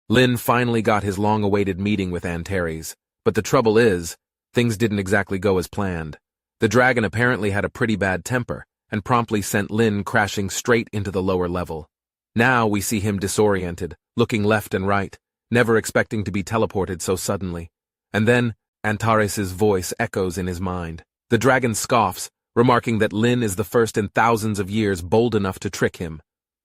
Lin finally got his long-awaited meeting with Antares, but the trouble is, things didn't exactly go as planned. The dragon apparently had a pretty bad temper, and promptly sent Lin crashing straight into the lower level. Now we see him disoriented, looking left and right, never expecting to be teleported so suddenly. And then, Antares' voice echoes in his mind. The dragon scoffs, remarking that Lin is the first in thousands of years bold enough to trick him.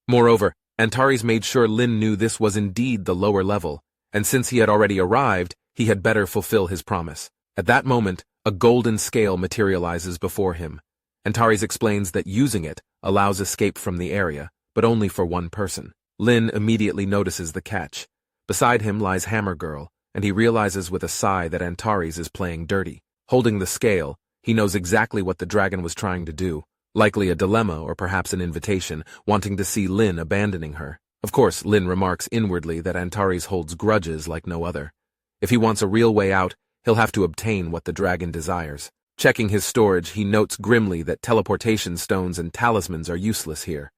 Moreover, Antares made sure Lin knew this was indeed the lower level, and since he had already arrived, he had better fulfill his promise. At that moment, a golden scale materializes before him. Antares explains that using it allows escape from the area, but only for one person. Lin immediately notices the catch. Beside him lies Hammer Girl, and he realizes with a sigh that Antares is playing dirty. Holding the scale, he knows exactly what the dragon was trying to do, likely a dilemma or perhaps an invitation, wanting to see Lin abandoning her. Of course, Lin remarks inwardly that Antares holds grudges like no other. If he wants a real way out, he'll have to obtain what the dragon desires. Checking his storage, he notes grimly that teleportation stones and talismans are useless here.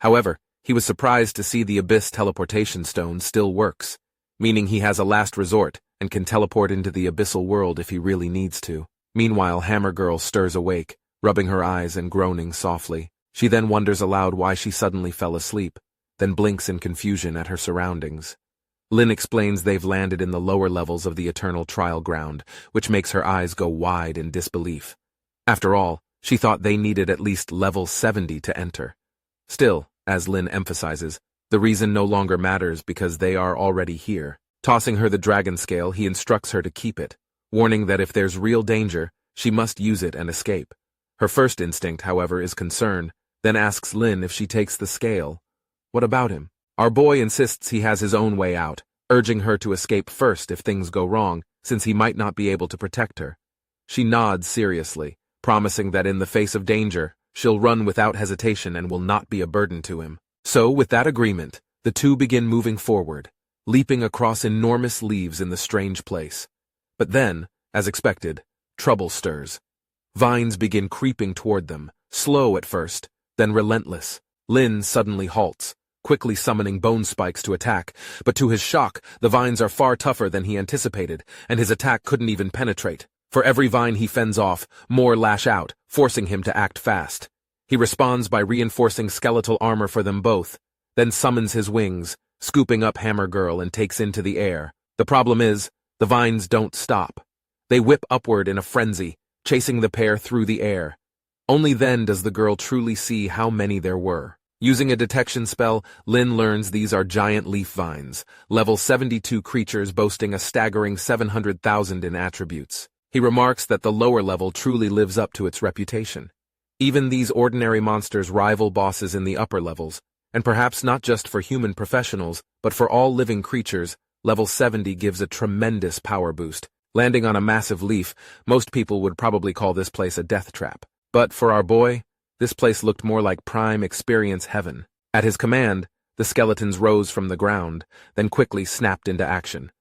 However, he was surprised to see the Abyss teleportation stone still works, meaning he has a last resort and can teleport into the abyssal world if he really needs to. Meanwhile, Hammer Girl stirs awake, rubbing her eyes and groaning softly. She then wonders aloud why she suddenly fell asleep, then blinks in confusion at her surroundings. Lin explains they've landed in the lower levels of the eternal trial ground, which makes her eyes go wide in disbelief. After all, she thought they needed at least level 70 to enter. Still, as Lin emphasizes, the reason no longer matters because they are already here. Tossing her the dragon scale, he instructs her to keep it, warning that if there's real danger, she must use it and escape. Her first instinct, however, is concern, then asks Lin if she takes the scale. What about him? Our boy insists he has his own way out, urging her to escape first if things go wrong, since he might not be able to protect her. She nods seriously, promising that in the face of danger, she'll run without hesitation and will not be a burden to him. So, with that agreement, the two begin moving forward, leaping across enormous leaves in the strange place. But then, as expected, trouble stirs. Vines begin creeping toward them, slow at first, then relentless. Lin suddenly halts, quickly summoning bone spikes to attack, but to his shock, the vines are far tougher than he anticipated, and his attack couldn't even penetrate. For every vine he fends off, more lash out, forcing him to act fast. He responds by reinforcing skeletal armor for them both, then summons his wings, scooping up Hammer Girl and takes into the air. The problem is, the vines don't stop. They whip upward in a frenzy, chasing the pair through the air. Only then does the girl truly see how many there were. Using a detection spell, Lin learns these are giant leaf vines, level 72 creatures boasting a staggering 700,000 in attributes. He remarks that the lower level truly lives up to its reputation. Even these ordinary monsters rival bosses in the upper levels, and perhaps not just for human professionals, but for all living creatures, level 70 gives a tremendous power boost. Landing on a massive leaf, most people would probably call this place a death trap. But for our boy, this place looked more like prime experience heaven. At his command, the skeletons rose from the ground, then quickly snapped into action.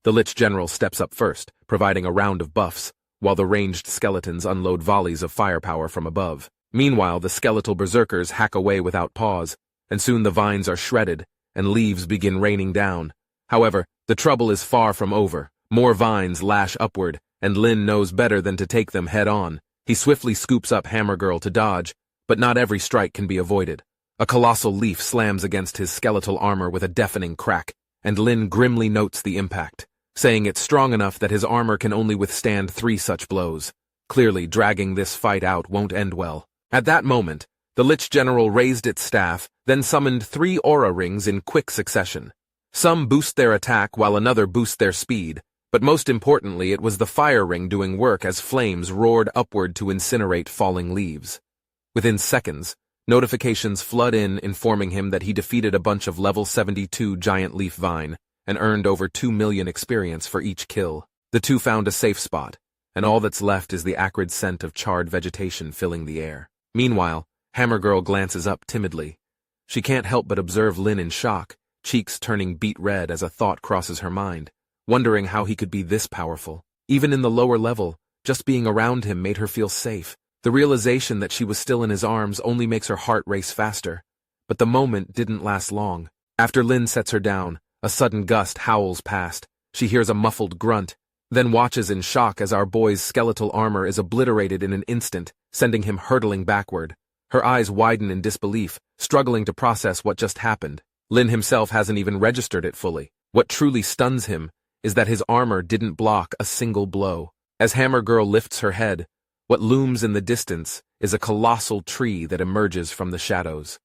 The Lich General steps up first, providing a round of buffs, while the ranged skeletons unload volleys of firepower from above. Meanwhile, the skeletal berserkers hack away without pause, and soon the vines are shredded, and leaves begin raining down. However, the trouble is far from over. More vines lash upward, and Lin knows better than to take them head-on. He swiftly scoops up Hammer Girl to dodge, but not every strike can be avoided. A colossal leaf slams against his skeletal armor with a deafening crack, and Lin grimly notes the impact, saying it's strong enough that his armor can only withstand 3 such blows. Clearly, dragging this fight out won't end well. At that moment, the Lich General raised its staff, then summoned 3 aura rings in quick succession. Some boost their attack while another boosts their speed, but most importantly it was the fire ring doing work as flames roared upward to incinerate falling leaves. Within seconds, notifications flood in informing him that he defeated a bunch of level 72 giant leaf vine and earned over 2 million experience for each kill. The two found a safe spot, and all that's left is the acrid scent of charred vegetation filling the air. Meanwhile, Hammer Girl glances up timidly. She can't help but observe Lin in shock, cheeks turning beet red as a thought crosses her mind, wondering how he could be this powerful. Even in the lower level, just being around him made her feel safe. The realization that she was still in his arms only makes her heart race faster. But the moment didn't last long. After Lin sets her down, A sudden gust howls past. She hears a muffled grunt, then watches in shock as our boy's skeletal armor is obliterated in an instant, sending him hurtling backward. Her eyes widen in disbelief, struggling to process what just happened. Lin himself hasn't even registered it fully. What truly stuns him is that his armor didn't block a single blow. As Hammer Girl lifts her head, what looms in the distance is a colossal tree that emerges from the shadows.